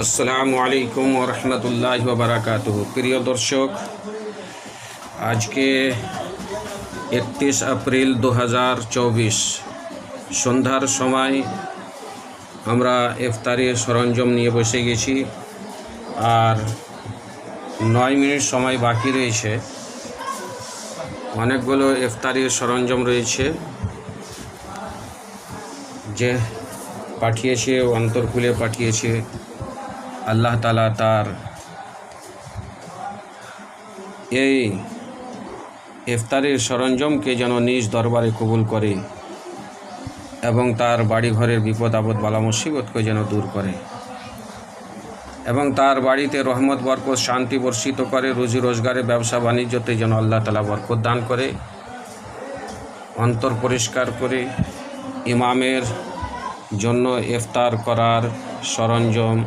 আসসালামু আলাইকুম ওয়া রাহমাতুল্লাহি ওয়া বারাকাতুহু। প্রিয় দর্শক, আজকে 31 এপ্রিল 2024 সন্ধ্যার সময় আমরা ইফতারের সরঞ্জাম নিয়ে বসে গেছি। আর 9 মিনিট সময় বাকি রয়েছে। অনেকগুলো ইফতারের সরঞ্জাম রয়েছে যে পাঠিয়েছে, অন্তর খুলে পাঠিয়েছে। আল্লাহ তাআলা তার এই ইফতারের সরঞ্জামকে যেন নিজ দরবারে কবুল করে এবং তার বাড়ি ঘরের বিপদ আপদ বালা মুসিবতকে যেন দূর করে এবং তার বাড়িতে রহমত বরকত শান্তি বর্ষিত করে। রুজি রোজগারে ব্যবসা বাণিজ্যতে যেন আল্লাহ তাআলা বরকত দান করে, অন্তর পরিষ্কার করে। ইমামের জন্য ইফতার করার সরঞ্জাম